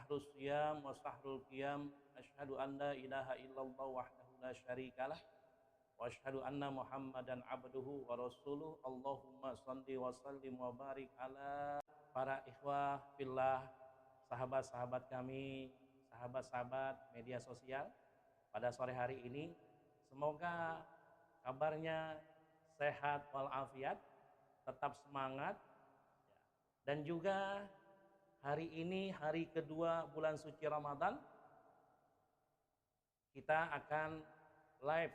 syahrus siyam wa syahrul qiyam, asyhadu an la ilaha illallah wahdahu la syarikalah wa asyhadu anna Muhammadan abduhu wa rasuluh. Allahumma shalli wa sallim wa barik ala para ikhwah fillah, sahabat-sahabat kami, sahabat-sahabat media sosial pada sore hari ini. Semoga kabarnya sehat walafiat, tetap semangat, dan juga hari ini hari kedua bulan suci Ramadan, kita akan live.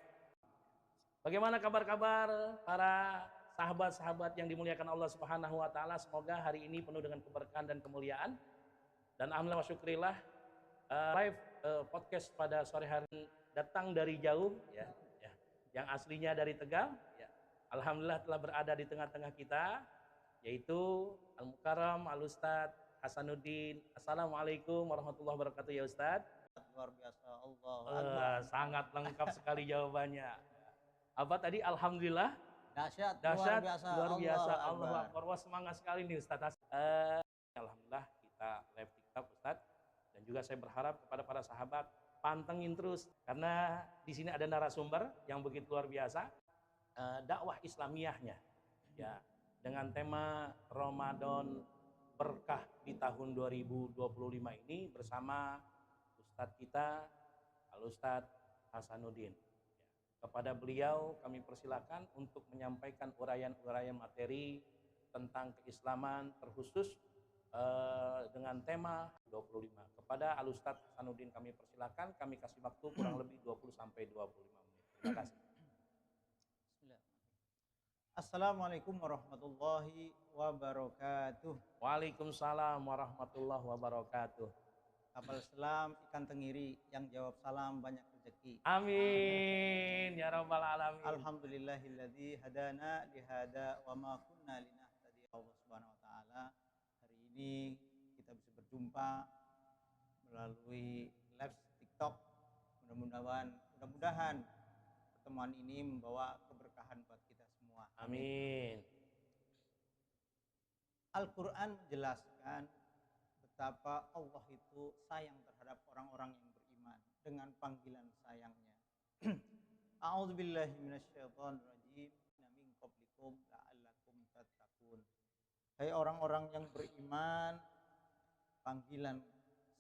Bagaimana kabar-kabar para sahabat-sahabat yang dimuliakan Allah Subhanahu wa taala? Semoga hari ini penuh dengan keberkahan dan kemuliaan. Dan alhamdulillah wa syukrillah, live podcast pada sore hari ini datang dari jauh ya, yang aslinya dari Tegal ya. Alhamdulillah telah berada di tengah-tengah kita, yaitu Al-Mukarram Al-Ustadz Hasanuddin. Assalamualaikum warahmatullahi wabarakatuh ya Ustadz. Luar biasa, Allah. Sangat lengkap sekali jawabannya. Apa tadi? Alhamdulillah. Dahsyat, Dahsyat, luar luar biasa, biasa. Allah Allah Akbar. Akbar. Wah, semangat sekali nih Ustadz. Alhamdulillah kita live TikTok Ustadz, dan juga saya berharap kepada para sahabat pantengin terus, karena di sini ada narasumber yang begitu luar biasa, dakwah Islamiyahnya ya, dengan tema Ramadan berkah di tahun 2025 ini bersama Ustadz kita Al-Ustadz Hasanuddin. Kepada beliau kami persilakan untuk menyampaikan uraian-uraian materi tentang keislaman, terkhusus dengan tema 25. Kepada Al-Ustadz Hasanuddin kami persilakan, kami kasih waktu kurang lebih 20-25 menit. Terima kasih. Assalamualaikum warahmatullahi wabarakatuh. Waalaikumsalam warahmatullahi wabarakatuh. Kapal selam ikan tenggiri, yang jawab salam banyak rezeki. Amin ya rabbal alamin. Alhamdulillahilladzi hadana lihada wa ma kunna linahtadiya. Allah Subhanahu wa taala, hari ini kita bisa berjumpa melalui live TikTok. Mudah-mudahan pertemuan ini membawa keberkahan buat kita semua. Amin. Al-Quran menjelaskan betapa Allah itu sayang terhadap orang-orang yang beriman dengan panggilan sayangnya. A'udzubillahi minasyaitonirrajim. Min qablikum la'allakum tattaqun. Hai orang-orang yang beriman, panggilan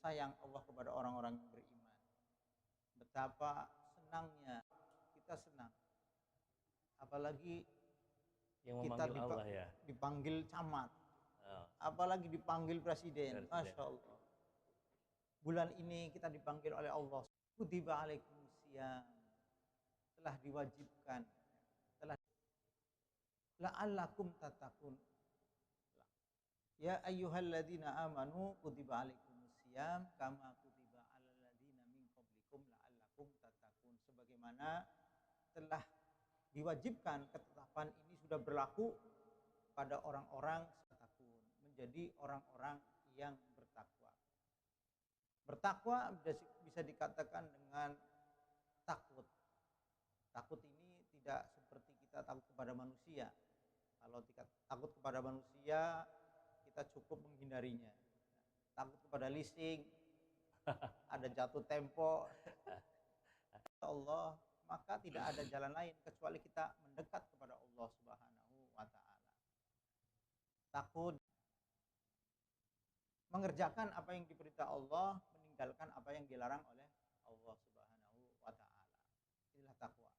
sayang Allah kepada orang-orang yang beriman. Betapa senangnya kita senang. Apalagi Yang kita memanggil Allah ya. dipanggil camat. Apalagi dipanggil presiden. Masya Allah. Bulan ini kita dipanggil oleh Allah. Kutiba alaikumusiyam, telah diwajibkan, telah la'allakum tattaqun. Ya ayyuhalladzina amanu kutiba alaikumusiyam kama kutiba alal ladzina min qablikum la'allakum tattaqun. Sebagaimana telah diwajibkan, ketetapan ini sudah berlaku pada orang-orang menjadi orang-orang yang bertakwa. Bertakwa bisa dikatakan dengan takut. Takut ini tidak seperti kita takut kepada manusia. Kalau takut kepada manusia, kita cukup menghindarinya. Takut kepada leasing, ada jatuh tempo, Allah, maka tidak ada jalan lain kecuali kita mendekat kepada Allah Subhanahu wa taala. Takut mengerjakan apa yang diperintah Allah, meninggalkan apa yang dilarang oleh Allah Subhanahu wa taala. Inilah takwa.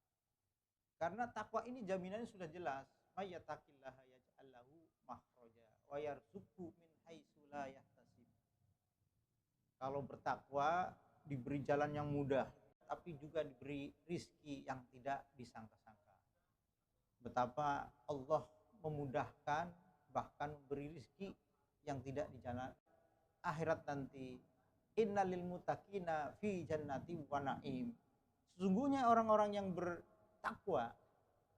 Karena takwa ini jaminannya sudah jelas. May yattaqillaha yaj'al lahu makhraja wa yarzuqhu min haitsu la yahtasib. Kalau bertakwa diberi jalan yang mudah, tapi juga diberi rizki yang tidak disangka-sangka. Betapa Allah memudahkan, bahkan memberi rizki yang tidak dijalan akhirat nanti. Innalil muttaqina fi jannati wa na'im. Sesungguhnya orang-orang yang bertakwa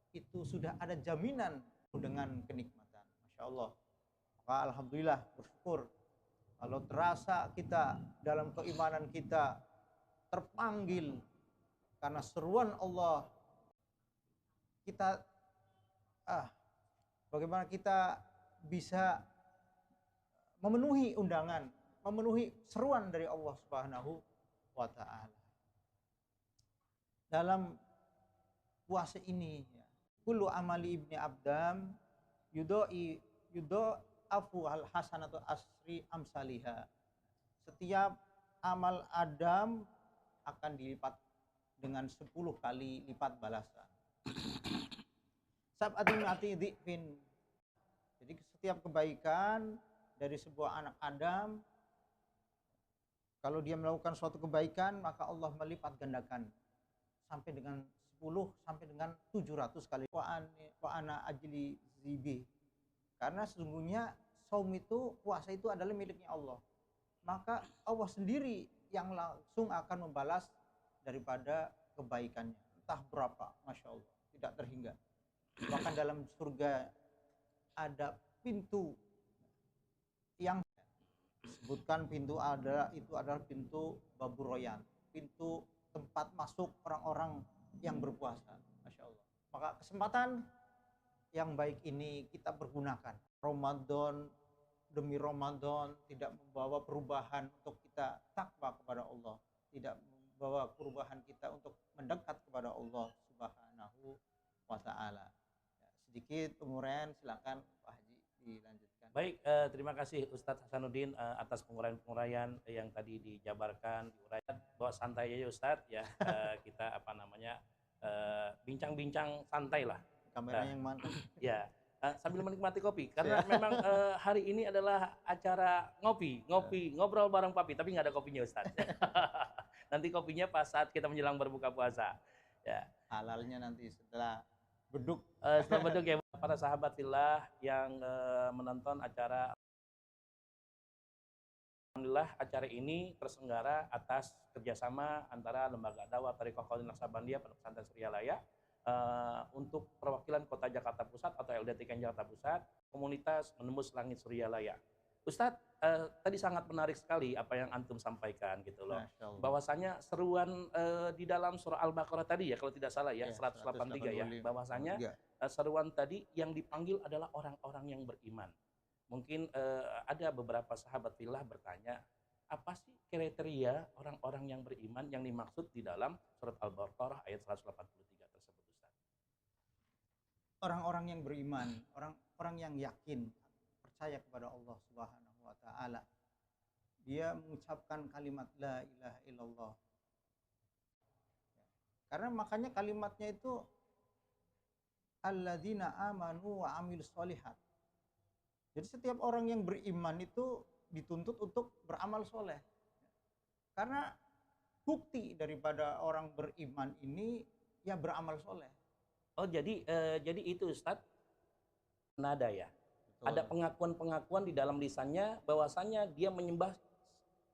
itu sudah ada jaminan dengan kenikmatan. Masya Allah. Maka alhamdulillah, bersyukur kalau terasa kita dalam keimanan kita terpanggil karena seruan Allah, kita bagaimana kita bisa memenuhi undangan memenuhi seruan dari Allah Subhanahu wa taala. Dalam puasa ini ya, kullu amali ibni abdam yudha'afu al hasanatu asri amsaliha. Setiap amal Adam akan dilipat dengan 10 kali lipat balasan. Sab'atin ati dhi'fin. Jadi setiap kebaikan dari sebuah anak Adam, kalau dia melakukan suatu kebaikan, maka Allah melipat gandakan sampai dengan 10 sampai dengan 700 kali. Wa ana ajli zibi. Karena sesungguhnya saum itu, puasa itu adalah miliknya Allah. Maka Allah sendiri yang langsung akan membalas daripada kebaikannya. Entah berapa, Masya Allah, tidak terhingga. Bahkan dalam surga ada pintu yang disebutkan itu adalah pintu Babur Royan, pintu tempat masuk orang-orang yang berpuasa. Masya Allah. Maka kesempatan yang baik ini kita pergunakan. Ramadan demi Ramadan tidak membawa perubahan untuk kita takwa kepada Allah, tidak membawa perubahan kita untuk mendekat kepada Allah Subhanahu wa taala. Ya, sedikit penguraian, silakan Pak Haji dilanjutkan. Baik, terima kasih Ustadz Hasanuddin atas penguraian-penguraian yang tadi dijabarkan, diuraikan. Bahwa santai aja Ustadz ya, kita bincang-bincang santai lah. Kameranya yang mana? Ya, sambil menikmati kopi karena memang hari ini adalah acara ngobrol bareng Papi, tapi nggak ada kopinya Ustadz. Nanti kopinya pas saat kita menjelang berbuka puasa. Ya. Halalnya nanti setelah beduk. Setelah beduk ya para sahabat fillah yang menonton acara. Alhamdulillah acara ini terselenggara atas kerjasama antara Lembaga Dakwah Thariqah Qaulun Naqsabandiyah Pondok Pesantren Suryalaya untuk perwakilan Kota Jakarta Pusat atau LDTK Jakarta Pusat, komunitas Menembus Langit Suryalaya. Ustadz, tadi sangat menarik sekali apa yang antum sampaikan gitu loh. Bahwasanya seruan di dalam surah Al-Baqarah tadi ya, kalau tidak salah ya, 183 ya, bahwasanya seruan tadi yang dipanggil adalah orang-orang yang beriman. Mungkin ada beberapa sahabat fillah bertanya, apa sih kriteria orang-orang yang beriman yang dimaksud di dalam surat Al-Baqarah ayat 183 tersebut, Ustaz? Orang-orang yang beriman, orang-orang yang yakin, percaya kepada Allah Subhanahu wa taala. Dia mengucapkan kalimat la ilaha illallah. Karena makanya kalimatnya itu alladzina amanu wa amilus sholihat. Jadi setiap orang yang beriman itu dituntut untuk beramal soleh. Karena bukti daripada orang beriman ini ya beramal soleh. Oh jadi itu Ustadz, nada ya. Betul. Ada pengakuan-pengakuan di dalam lisannya bahwasanya dia menyembah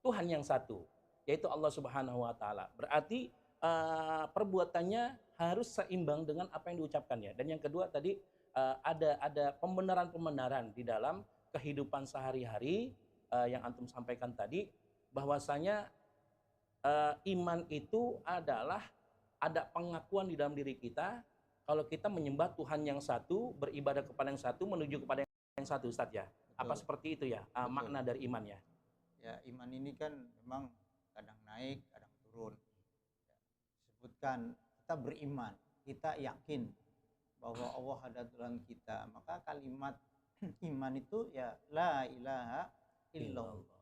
Tuhan yang satu, yaitu Allah Subhanahu wa taala. Berarti perbuatannya harus seimbang dengan apa yang diucapkannya. Dan yang kedua tadi ada pembenaran-pembenaran di dalam kehidupan sehari-hari yang antum sampaikan tadi, bahwasanya iman itu adalah ada pengakuan di dalam diri kita kalau kita menyembah Tuhan yang satu, beribadah kepada yang satu, menuju kepada yang satu, Ustadz ya. Betul. Apa seperti itu ya makna dari imannya? Ya, iman ini kan memang kadang naik, kadang turun. Disebutkan kita beriman, kita yakin bahwa Allah ada Tuhan kita. Maka kalimat iman itu ya la ilaha illallah.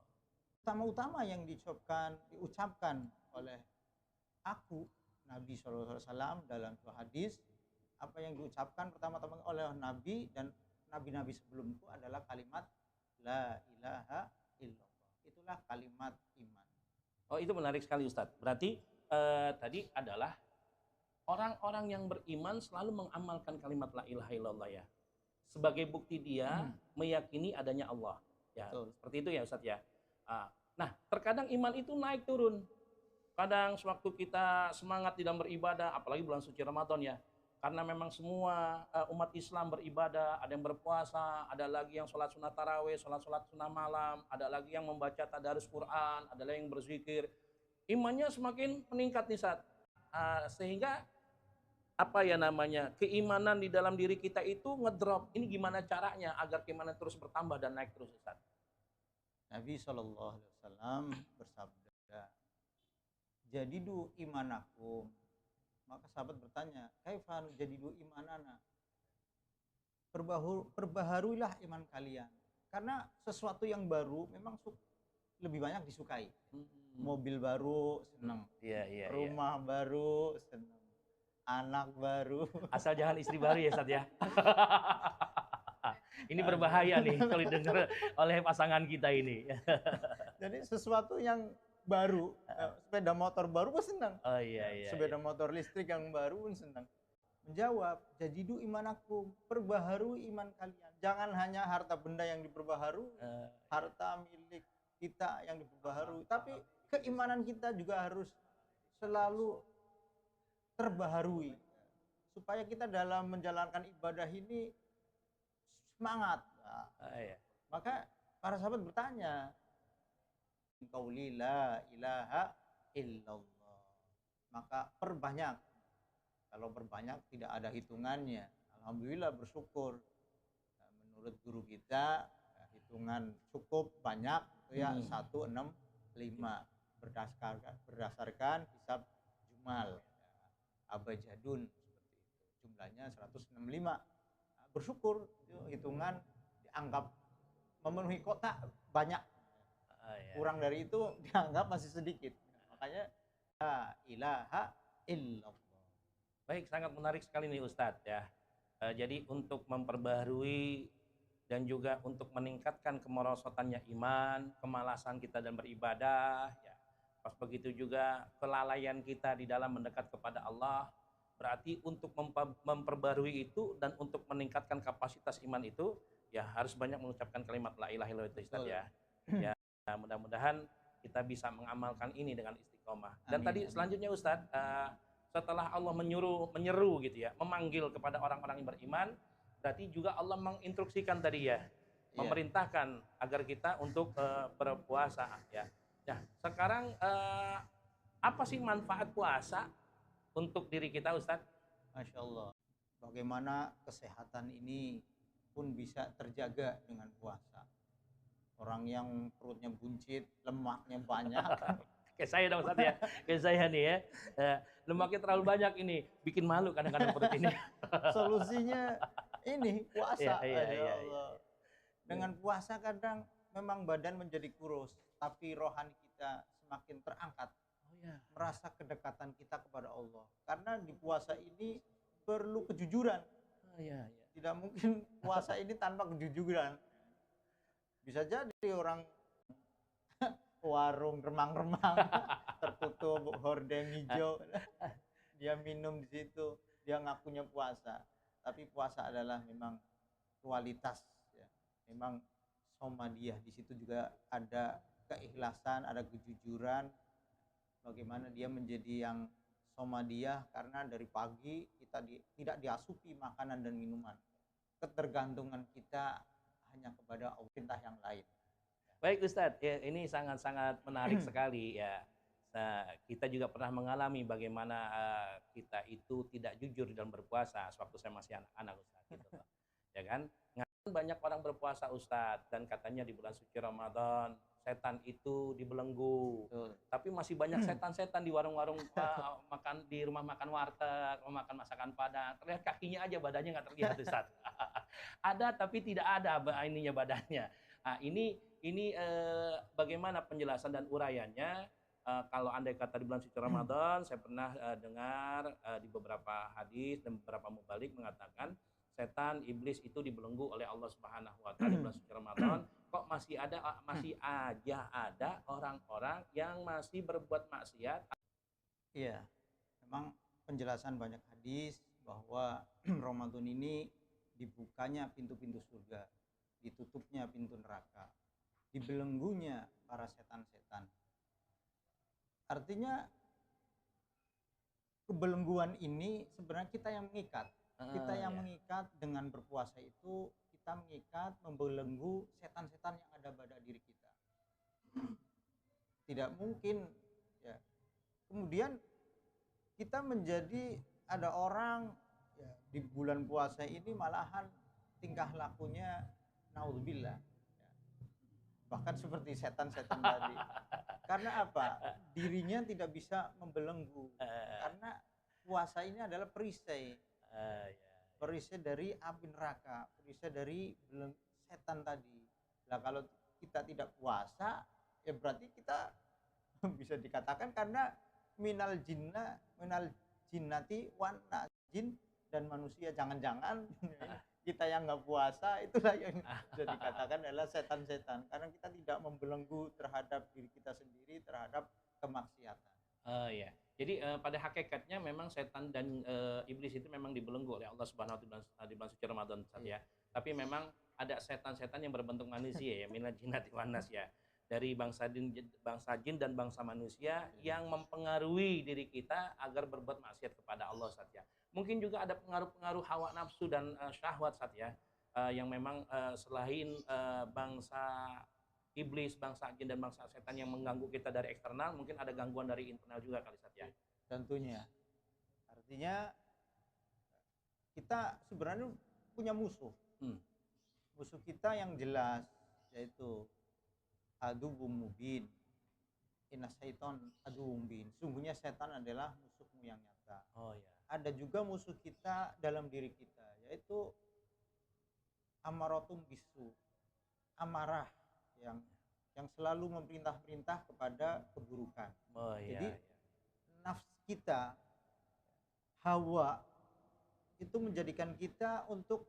Utama-utama yang diucapkan oleh aku Nabi SAW dalam sebuah hadis, apa yang diucapkan pertama-tama oleh Nabi dan Nabi-Nabi sebelum itu adalah kalimat la ilaha illallah. Itulah kalimat iman. Oh, itu menarik sekali Ustadz. Berarti tadi adalah orang-orang yang beriman selalu mengamalkan kalimat la ilaha illallah ya. Sebagai bukti dia meyakini adanya Allah. Ya, betul. Seperti itu ya Ustadz ya. Nah, terkadang iman itu naik turun. Kadang sewaktu kita semangat di dalam beribadah, apalagi bulan suci Ramadan ya. Karena memang semua umat Islam beribadah, ada yang berpuasa, ada lagi yang sholat sunat tarawih, sholat sunnah malam, ada lagi yang membaca tadarus Quran, ada lagi yang berzikir. Imannya semakin meningkat nih Ustaz. Sehingga keimanan di dalam diri kita itu ngedrop. Ini gimana caranya agar keimanan terus bertambah dan naik terus Ustaz? Nabi SAW bersabda, jadidu imanakum. Maka sahabat bertanya, kaifa jadidu imanana? Perbaharuilah iman kalian. Karena sesuatu yang baru memang lebih banyak disukai. Mobil baru senang, rumah baru senang, anak baru. Asal jangan istri baru ya Ustaz ya. Ini berbahaya nih kalau didengar oleh pasangan kita ini. Jadi sesuatu yang baru, sepeda motor baru pun senang. Oh iya. Sepeda motor listrik yang baru pun senang. Menjawab, jadidu imanakum, perbaharui iman kalian. Jangan hanya harta benda yang diperbaharui, harta milik kita yang diperbaharui, tapi keimanan kita juga harus selalu terbaharui. Supaya kita dalam menjalankan ibadah ini semangat. Maka para sahabat bertanya, qauli la ilaha illallah. Maka perbanyak. Kalau perbanyak tidak ada hitungannya. Alhamdulillah bersyukur. Menurut guru kita hitungan cukup banyak itu ya 165 berdasarkan hisab jumal. Abajadun seperti itu. Jumlahnya 165. Bersyukur itu hitungan dianggap memenuhi kotak banyak. Kurang dari itu dianggap masih sedikit. Makanya la ilaha illallah. Baik, sangat menarik sekali nih Ustadz ya. Jadi untuk memperbaharui dan juga untuk meningkatkan kemerosotannya iman, kemalasan kita dan beribadah, ya. Pas begitu juga kelalaian kita di dalam mendekat kepada Allah. Berarti untuk memperbarui itu dan untuk meningkatkan kapasitas iman itu, ya harus banyak mengucapkan kalimat la ilaha illallah itu Ustadz ya. Ya, mudah-mudahan kita bisa mengamalkan ini dengan istiqomah. Dan tadi selanjutnya Ustadz, setelah Allah menyeru gitu ya, memanggil kepada orang-orang yang beriman, berarti juga Allah menginstruksikan tadi ya, memerintahkan agar kita untuk berpuasa ya. Nah, sekarang apa sih manfaat puasa untuk diri kita Ustadz? Masya Allah, bagaimana kesehatan ini pun bisa terjaga dengan puasa. Orang yang perutnya buncit, lemaknya banyak. Kayak saya dong Ustadz ya, kayak saya nih ya, lemaknya terlalu banyak ini, bikin malu kadang-kadang perut ini. Solusinya ini puasa. Allah. Dengan puasa kadang memang badan menjadi kurus, tapi rohani kita semakin terangkat. Merasa kedekatan kita kepada Allah. Karena di puasa ini perlu kejujuran. Tidak mungkin puasa ini tanpa kejujuran. Bisa jadi orang warung remang-remang tertutup hordeng hijau, dia minum di situ, dia ngakunya puasa, tapi puasa adalah memang kualitas ya. Memang somadiyah, di situ juga ada keikhlasan, ada kejujuran, bagaimana dia menjadi yang somadiyah karena dari pagi kita tidak diasupi makanan dan minuman, ketergantungan kita hanya kepada perintah yang lain. Baik Ustadz, ya, ini sangat-sangat menarik sekali ya. Nah, kita juga pernah mengalami bagaimana kita itu tidak jujur dalam berpuasa sewaktu saya masih anak-anak Ustadz gitu. Ya kan? Banyak orang berpuasa Ustadz dan katanya di bulan suci Ramadan setan itu dibelenggu. Tapi masih banyak setan-setan di warung-warung makan, di rumah makan warteg, makan masakan Padang. Terlihat kakinya aja, badannya nggak terlihat Ustadz. Ada tapi tidak ada ininya badannya. Nah, ini bagaimana penjelasan dan uraiannya? Kalau andai kata di bulan suci Ramadan, saya pernah dengar di beberapa hadis dan beberapa mubalik mengatakan setan, iblis itu dibelenggu oleh Allah Subhanahu wa taala di bulan suci Ramadan. Kok masih aja ada orang-orang yang masih berbuat maksiat? Iya. Memang penjelasan banyak hadis bahwa Ramadan ini dibukanya pintu-pintu surga, ditutupnya pintu neraka, dibelenggunya para setan-setan. Artinya kebelengguan ini sebenarnya kita yang mengikat. Kita yang mengikat dengan berpuasa itu, kita mengikat, membelenggu setan-setan yang ada pada diri kita. Tidak mungkin ya. Kemudian kita menjadi ada orang ya, di bulan puasa ini malahan tingkah lakunya naudzubillah ya, bahkan seperti setan-setan tadi. Karena apa? Dirinya tidak bisa membelenggu. Eh, Karena puasa ini adalah perisai. ya. Perisai dari api neraka, perisai dari setan tadi. Nah, kalau kita tidak puasa, ya berarti kita bisa dikatakan karena minal jinnati wan jin dan manusia. Jangan-jangan kita yang nggak puasa itulah yang bisa dikatakan adalah setan-setan, karena kita tidak membelenggu terhadap diri kita sendiri, terhadap kemaksiatan. Ya. Jadi pada hakikatnya memang setan dan iblis itu memang dibelenggu oleh Allah Subhanahu wa taala di bulan suci Ramadan Ustaz ya. Tapi memang ada setan-setan yang berbentuk manusia ya, minal jinnati wan nas ya. Dari bangsa jin dan bangsa manusia yang mempengaruhi diri kita agar berbuat maksiat kepada Allah Ustaz ya. Mungkin juga ada pengaruh-pengaruh hawa nafsu dan syahwat Ustaz ya. Yang memang selain bangsa iblis, bangsa jin dan bangsa setan yang mengganggu kita dari eksternal, mungkin ada gangguan dari internal juga kali Sat ya. Tentunya. Artinya kita sebenarnya punya musuh. Musuh kita yang jelas, yaitu aduwwum mubin. Inna syaiton aduwwum mubin. Sungguhnya setan adalah musuhmu yang nyata. Oh ya. Ada juga musuh kita dalam diri kita, yaitu amaratum bisu. Amarah yang selalu memerintah-perintah kepada keburukan. Oh, iya, Jadi iya. nafs kita, hawa itu menjadikan kita untuk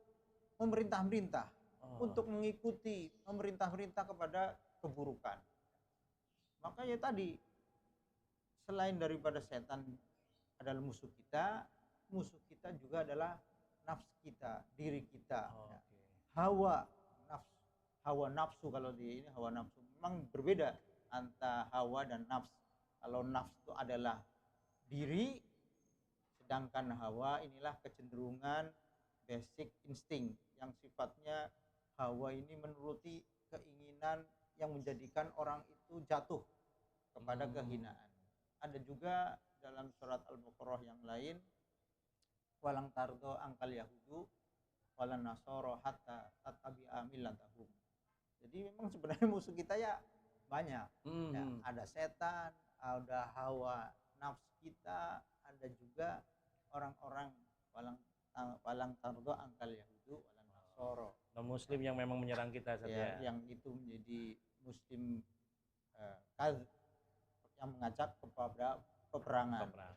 memerintah-perintah, untuk mengikuti memerintah-perintah kepada keburukan. Makanya tadi selain daripada setan adalah musuh kita juga adalah nafs kita, diri kita. Oh, Ya. okay. Hawa nafsu, kalau di ini hawa nafsu memang berbeda antara hawa dan nafs. Kalau nafs itu adalah diri, sedangkan hawa inilah kecenderungan basic insting yang sifatnya hawa ini menuruti keinginan yang menjadikan orang itu jatuh kepada kehinaan. Ada juga dalam surat Al-Baqarah yang lain, walang tardo angkal yahudu walan nasoro hatta tattabi'a millatahum. Jadi memang sebenarnya musuh kita ya banyak. Ya, ada setan, ada hawa nafsu kita, ada juga orang-orang walang tardo angkal yahudu walan nasoro. Non muslim yang memang menyerang kita Sat ya. Yang itu menjadi muslim yang mengajak kepada peperangan. Ya.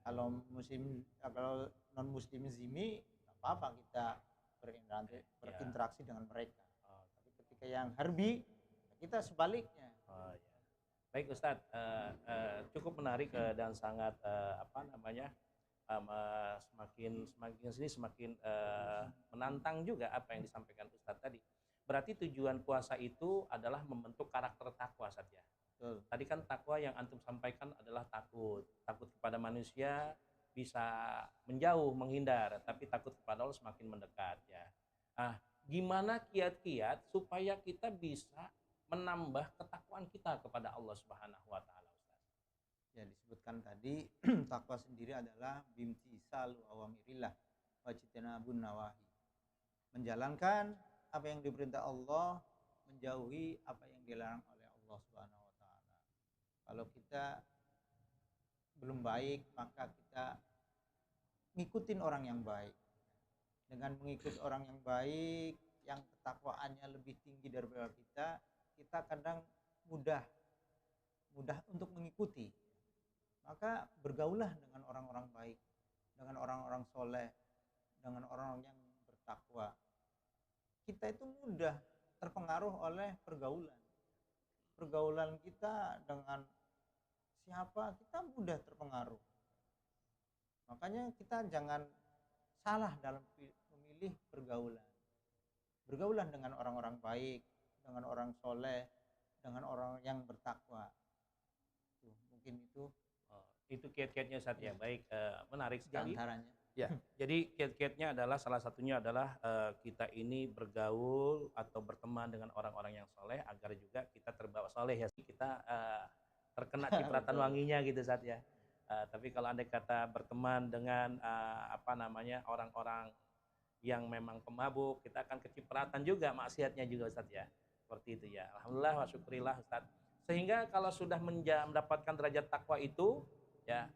Kalau non muslim zimi, nggak apa-apa kita berinteraksi dengan mereka. Tapi ketika yang harbi, kita sebaliknya. Oh, ya. Baik Ustadz, cukup menarik dan sangat semakin menantang juga apa yang disampaikan Ustadz tadi. Berarti tujuan puasa itu adalah membentuk karakter takwa Ustadz ya. Tadi kan takwa yang antum sampaikan adalah takut kepada manusia bisa menjauh, menghindar, tapi takut kepada Allah semakin mendekat ya. Gimana kiat-kiat supaya kita bisa menambah ketakwaan kita kepada Allah Subhanahu wa taala, Ustaz? Ya, disebutkan tadi takwa sendiri adalah bimtisalu awamirillah wa jitanabun nawahi. Menjalankan apa yang diperintah Allah, menjauhi apa yang dilarang oleh Allah Subhanahu wa taala. Kalau kita belum baik, maka kita ngikutin orang yang baik. Dengan mengikuti orang yang baik, yang ketakwaannya lebih tinggi daripada kita kadang mudah untuk mengikuti. Maka bergaulah dengan orang-orang baik, dengan orang-orang soleh, dengan orang yang bertakwa. Kita itu mudah terpengaruh oleh pergaulan. Pergaulan kita dengan siapa, kita mudah terpengaruh. Makanya kita jangan salah dalam memilih pergaulan. Bergaulan dengan orang-orang baik, dengan orang soleh, dengan orang yang bertakwa. Mungkin itu. Itu kiat-kiatnya Ustaz ya. Baik, menarik sekali. Antaranya. Ya, jadi kiat-kiatnya adalah salah satunya adalah kita ini bergaul atau berteman dengan orang-orang yang soleh agar juga kita terbawa soleh ya. Kita terkena cipratan wanginya gitu Ustaz ya. Tapi kalau andai kata berteman dengan orang-orang yang memang pemabuk, kita akan kecipratan juga maksiatnya juga Ustaz ya. Seperti itu ya. Alhamdulillah wa syukurillah Ustaz. Sehingga kalau sudah mendapatkan derajat takwa itu ya,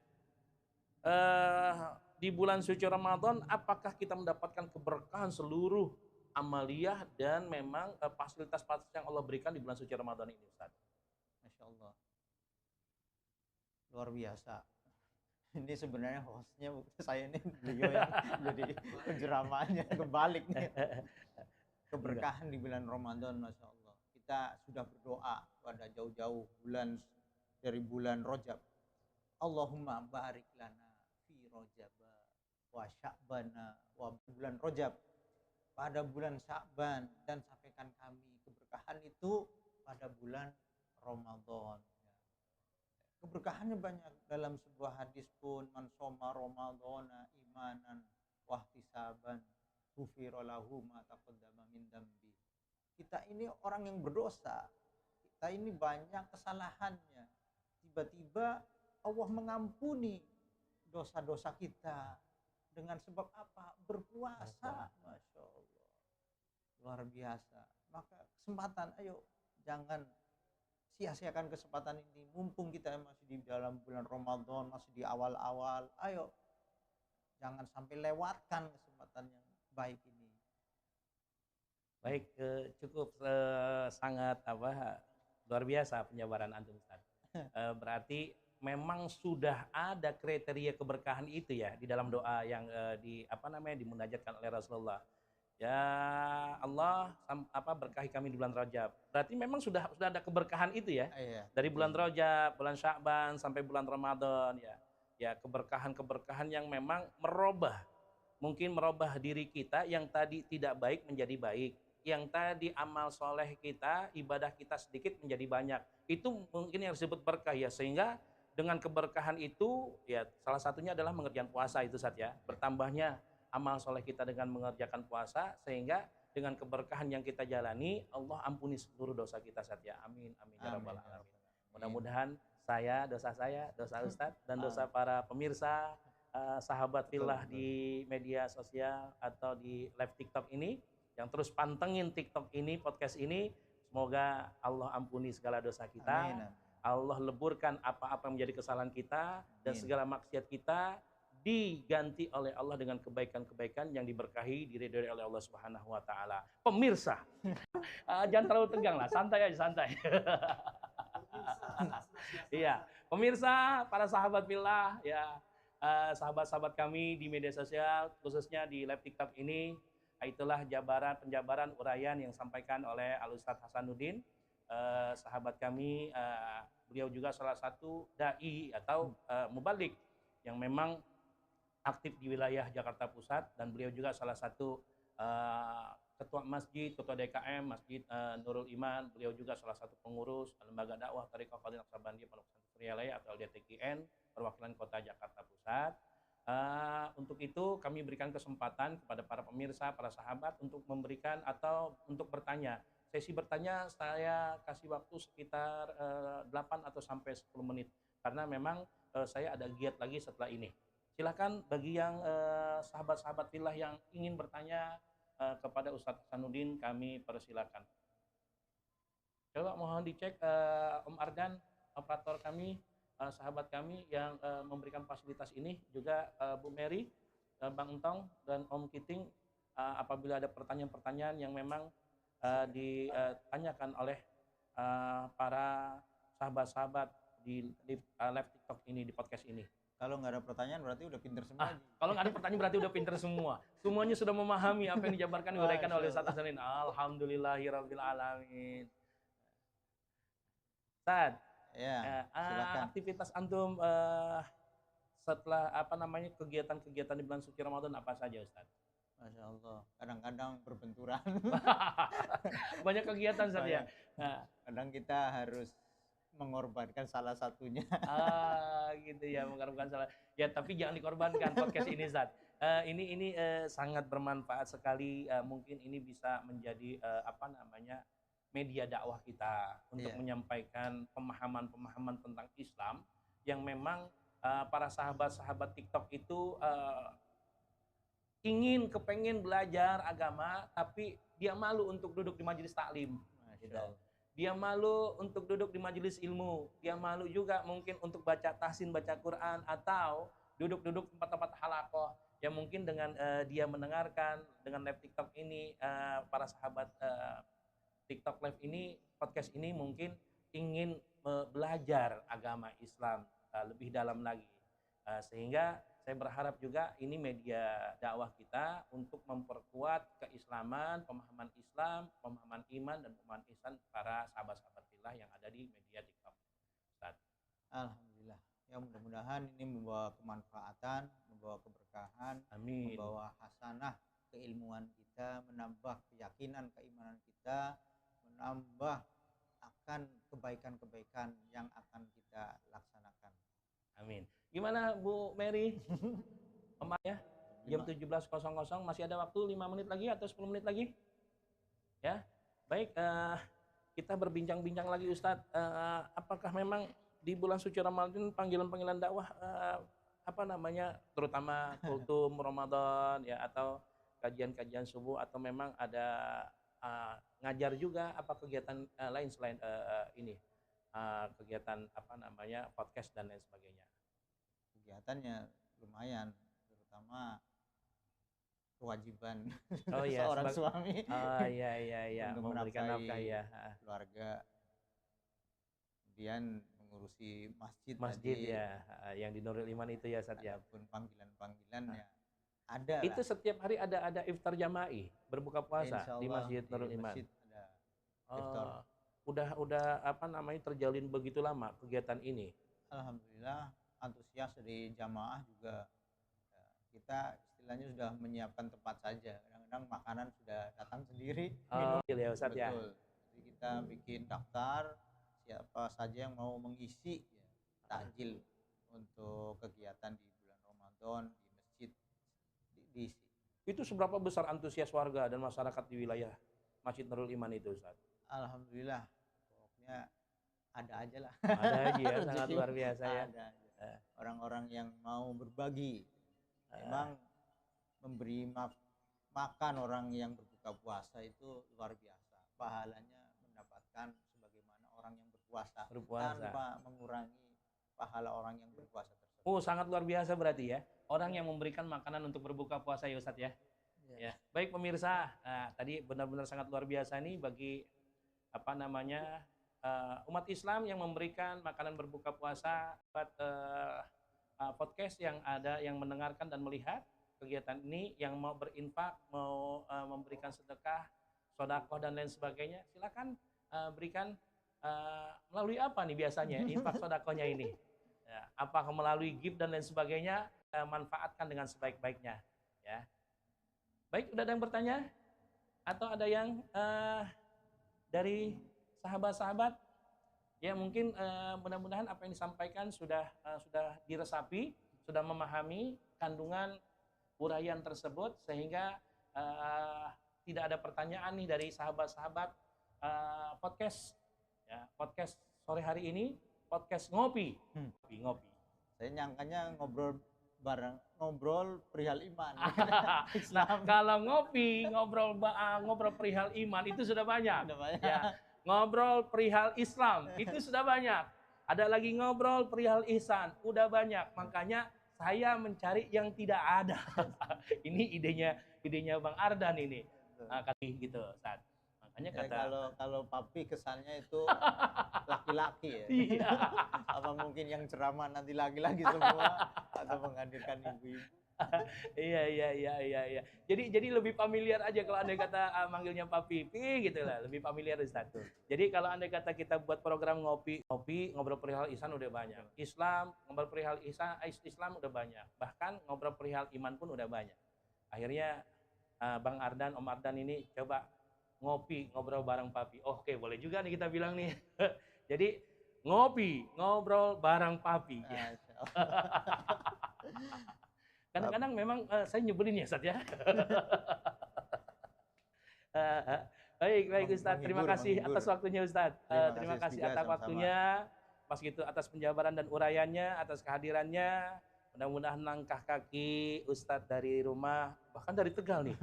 eh, di bulan suci Ramadan apakah kita mendapatkan keberkahan seluruh amaliyah dan memang fasilitas-fasilitas yang Allah berikan di bulan suci Ramadan ini Ustaz? Masya Allah, luar biasa. Ini sebenarnya hostnya saya, ini beliau yang jadi penceramahnya, kebalik nih. Keberkahan di bulan Ramadan, Masya Allah. Kita sudah berdoa pada jauh-jauh bulan, dari bulan Rajab. Allahumma barik lana fi Rajab wa Sya'bana wa bulan Rajab, pada bulan Sya'ban, dan sampaikan kami keberkahan itu pada bulan Ramadan. Keberkahannya banyak. Dalam sebuah hadis pun, man shoma ramadhana imanan wahtisaban ghufira lahu ma taqaddama min dambi. Kita ini orang yang berdosa, kita ini banyak kesalahannya. Tiba-tiba Allah mengampuni dosa-dosa kita dengan sebab apa? Berpuasa. Masya Allah, luar biasa. Maka kesempatan, ayo jangan sia-siakan kesempatan ini, mumpung kita masih di dalam bulan Ramadan, masih di awal-awal. Ayo jangan sampai lewatkan kesempatan yang baik ini. Baik, cukup sangat luar biasa penjabaran antum Ustaz. Berarti memang sudah ada kriteria keberkahan itu ya di dalam doa yang dimunajatkan oleh Rasulullah. Ya Allah, berkahi kami di bulan Rajab. Berarti memang sudah ada keberkahan itu ya. Iya. Dari bulan Rajab, bulan Sya'ban sampai bulan Ramadan ya. Ya, keberkahan-keberkahan yang memang mungkin merubah diri kita yang tadi tidak baik menjadi baik. Yang tadi amal soleh kita, ibadah kita sedikit menjadi banyak. Itu mungkin yang disebut berkah ya. Sehingga dengan keberkahan itu ya salah satunya adalah mengerjakan puasa itu Ustaz ya. Bertambahnya amal soleh kita dengan mengerjakan puasa, sehingga dengan keberkahan yang kita jalani, Allah ampuni seluruh dosa kita saja. Amin, amin ya rabbal alamin. Mudah-mudahan dosa saya, dosa Ustadz, dan dosa para pemirsa, sahabat fillah di media sosial atau di live TikTok ini, yang terus pantengin TikTok ini, podcast ini, semoga Allah ampuni segala dosa kita. Amin. Allah leburkan apa-apa yang menjadi kesalahan kita, dan segala maksiat kita diganti oleh Allah dengan kebaikan-kebaikan yang diberkahi, diridhoi oleh Allah Subhanahu wa taala. Pemirsa, jangan terlalu tegang lah, santai aja, santai. Iya, pemirsa, para sahabat fillah ya, sahabat-sahabat kami di media sosial, khususnya di live TikTok ini, itulah penjabaran uraian yang disampaikan oleh Al Ustadz Hasanuddin, sahabat kami. Beliau juga salah satu dai atau mubalik yang memang aktif di wilayah Jakarta Pusat, dan beliau juga salah satu ketua masjid, ketua DKM Masjid Nurul Iman. Beliau juga salah satu pengurus lembaga dakwah Thariqah Fadhilah Naqsabandiyah Pondok Pesantren Rialaya atau LDTKN perwakilan kota Jakarta Pusat. Untuk itu kami berikan kesempatan kepada para pemirsa, para sahabat untuk memberikan atau untuk bertanya. Sesi bertanya saya kasih waktu sekitar 8 atau sampai 10 menit karena memang saya ada giat lagi setelah ini. Silakan bagi yang sahabat-sahabat fillah yang ingin bertanya kepada Ustadz Hasanuddin, kami persilakan. Coba mohon dicek Om Ardan, operator kami, sahabat kami yang memberikan fasilitas ini, juga Bu Mary, Bang Entong, dan Om Kiting, apabila ada pertanyaan-pertanyaan yang memang ditanyakan oleh para sahabat-sahabat di live TikTok ini, di podcast ini. Kalau nggak ada pertanyaan berarti udah pinter semua. Kalau nggak ada pertanyaan berarti udah pinter semua. Semuanya sudah memahami apa yang dijabarkan, diuraikan oleh Ustadz Hasanuddin. Alhamdulillahirabbil alamin. Ustadz, ya, aktivitas antum setelah kegiatan-kegiatan di bulan suci Ramadan apa saja Ustadz? Masya Allah, kadang-kadang berbenturan. Banyak kegiatan Ustadz ya. Kadang kita harus mengorbankan salah satunya. Gitu ya, mengorbankan salah. Ya, tapi jangan dikorbankan podcast ini, Zat. Ini sangat bermanfaat sekali. Mungkin ini bisa menjadi media dakwah kita untuk menyampaikan pemahaman-pemahaman tentang Islam yang memang para sahabat-sahabat TikTok itu kepengen belajar agama, tapi dia malu untuk duduk di majelis taklim. Masya Allah. Dia malu untuk duduk di majelis ilmu. Dia malu juga mungkin untuk baca tahsin, baca Quran, atau duduk-duduk tempat-tempat halaqah. Ya mungkin dengan dia mendengarkan dengan live TikTok ini, para sahabat TikTok live ini, podcast ini mungkin ingin belajar agama Islam lebih dalam lagi. Sehingga saya berharap juga ini media dakwah kita untuk memperkuat keislaman, pemahaman Islam, pemahaman iman, dan pemahaman ihsan para sahabat-sahabat fillah yang ada di media TikTok. Ustaz. Alhamdulillah. Ya mudah-mudahan ini membawa kemanfaatan, membawa keberkahan, Amin. membawa hasanah keilmuan kita, menambah keyakinan keimanan kita, menambah akan kebaikan-kebaikan yang akan kita laksanakan. Amin. Gimana Bu Mary? Ya, jam Lima. 17.00 masih ada waktu 5 menit lagi atau 10 menit lagi? Ya, baik. Kita berbincang-bincang lagi Ustadz. Apakah memang di bulan suci Ramadan panggilan-panggilan dakwah terutama kultum Ramadan ya, atau kajian-kajian subuh, atau memang ada ngajar juga, apa kegiatan lain selain ini, kegiatan podcast dan lain sebagainya? Kegiatannya lumayan, terutama kewajiban Oh ya, seorang suami oh iya untuk memberikan nafkah menafkahi ya. keluarga, kemudian mengurusi masjid Masjid tadi, ya, yang di Nurul Iman itu ya Ustaz ya. adapun panggilan-panggilan ya ada Itu lah. setiap hari ada iftar jama'i, berbuka puasa Insya di Allah Masjid Nurul di Iman. masjid ada iftar. Udah terjalin begitu lama kegiatan ini? Alhamdulillah antusias dari jamaah juga. Ya, kita istilahnya sudah menyiapkan tempat saja. Kadang-kadang makanan sudah datang sendiri, minum. Ya Ustaz ya. Betul. Jadi kita bikin daftar siapa saja yang mau mengisi ya, takjil untuk kegiatan di bulan Ramadan di masjid diisi. Itu seberapa besar antusias warga dan masyarakat di wilayah Masjid Nurul Iman itu Ustaz? Alhamdulillah, pokoknya ada aja lah. Ada aja ya, sangat luar biasa ya. Ada aja. Orang-orang yang mau berbagi. Memang memberi makan orang yang berbuka puasa itu luar biasa. Pahalanya mendapatkan sebagaimana orang yang berpuasa. Tanpa mengurangi pahala orang yang berpuasa tersebut. Oh, sangat luar biasa berarti ya. Orang yang memberikan makanan untuk berbuka puasa ya Ustaz ya. Ya. Baik pemirsa, tadi benar-benar sangat luar biasa nih bagi umat Islam yang memberikan makanan berbuka puasa buat podcast yang ada, yang mendengarkan dan melihat kegiatan ini, yang mau berinfak, mau memberikan sedekah, sodakoh dan lain sebagainya, silakan berikan melalui apa nih biasanya infak sodakohnya ini? Ya, apakah melalui gift dan lain sebagainya? Manfaatkan dengan sebaik-baiknya. Ya. Baik, udah ada yang bertanya? Atau ada yang dari sahabat-sahabat? Ya mungkin mudah-mudahan apa yang disampaikan sudah diresapi, sudah memahami kandungan uraian tersebut, sehingga tidak ada pertanyaan nih dari sahabat-sahabat podcast. Ya, podcast sore hari ini, podcast ngopi. Ngopi. Saya nyangkanya ngobrol perihal iman. Nah, kalau ngobrol perihal iman itu sudah banyak. Ya, ngobrol perihal Islam itu sudah banyak. Ada lagi ngobrol perihal ihsan, udah banyak. Makanya saya mencari yang tidak ada. Ini idenya Bang Ardan ini. Gitu, Ustaz. Makanya kata kalau papi kesannya itu laki-laki ya. Iya. Apa mungkin yang ceramah nanti laki-laki semua atau menghadirkan ibu-ibu? Iya. Jadi lebih familiar aja kalau andai kata manggilnya Papi gitu lah, lebih familiar Ustaz. Jadi kalau andai kata kita buat program ngopi ngobrol perihal ihsan udah banyak. Islam, ngobrol perihal Islam udah banyak. Bahkan ngobrol perihal iman pun udah banyak. Akhirnya Bang Ardan, Om Ardan ini coba ngobrol bareng Papi. Oke, boleh juga nih kita bilang nih. Jadi ngobrol bareng Papi. Kadang-kadang memang saya nyebelin ya Ustaz ya. Baik Ustaz, terima kasih atas waktunya Ustaz. Terima kasih atas waktunya, Mas Gitu, atas penjabaran dan uraiannya, atas kehadirannya. Mudah-mudahan langkah kaki Ustaz dari rumah, bahkan dari Tegal nih.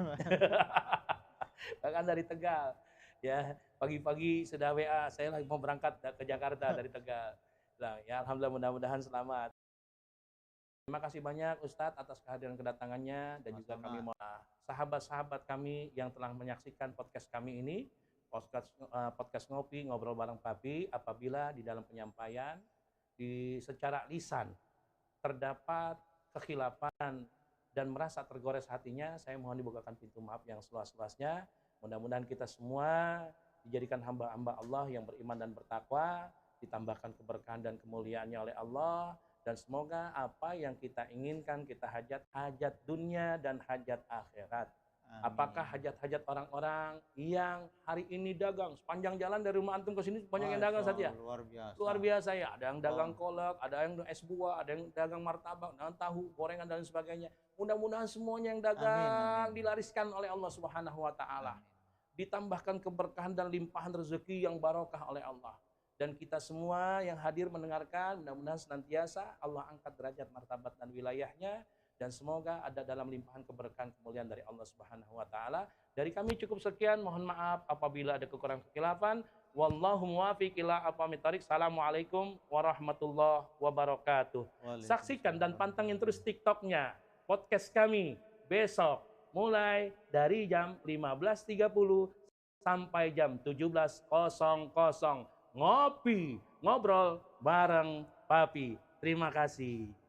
Bahkan dari Tegal. Ya, pagi-pagi sudah WA, saya lagi mau berangkat ke Jakarta dari Tegal. Nah, ya alhamdulillah mudah-mudahan selamat. Terima kasih banyak Ustadz atas kehadiran kedatangannya dan juga kami Sama-sama. sahabat-sahabat kami yang telah menyaksikan podcast kami ini, podcast ngopi ngobrol bareng Papi. Apabila di dalam penyampaian secara lisan terdapat kekhilafan dan merasa tergores hatinya, saya mohon dibukakan pintu maaf yang seluas-luasnya. Mudah-mudahan kita semua dijadikan hamba-hamba Allah yang beriman dan bertakwa, ditambahkan keberkahan dan kemuliaannya oleh Allah, dan semoga apa yang kita inginkan, kita hajat dunia dan hajat akhirat. Amin. Apakah hajat-hajat orang-orang yang hari ini dagang sepanjang jalan dari rumah antum ke sini banyak yang dagang saja? Luar biasa. Luar biasa ya, ada yang dagang kolak, ada yang es buah, ada yang dagang martabak, dagang tahu, gorengan dan sebagainya. Mudah-mudahan semuanya yang dagang dilariskan oleh Allah Subhanahu wa taala. Ditambahkan keberkahan dan limpahan rezeki yang barokah oleh Allah. Dan kita semua yang hadir mendengarkan, mudah-mudahan senantiasa Allah angkat derajat martabat dan wilayahnya, dan semoga ada dalam limpahan keberkahan kemuliaan dari Allah Subhanahu wa taala. Dari kami cukup sekian, mohon maaf apabila ada kekurangan kekhilafan. Wallahu muwaffiq ila aqwamit thoriq. Assalamualaikum warahmatullahi wabarakatuh. Saksikan dan pantengin terus TikToknya podcast kami besok mulai dari jam 15.30 sampai jam 17.00. Ngopi, ngobrol bareng Papi. Terima kasih.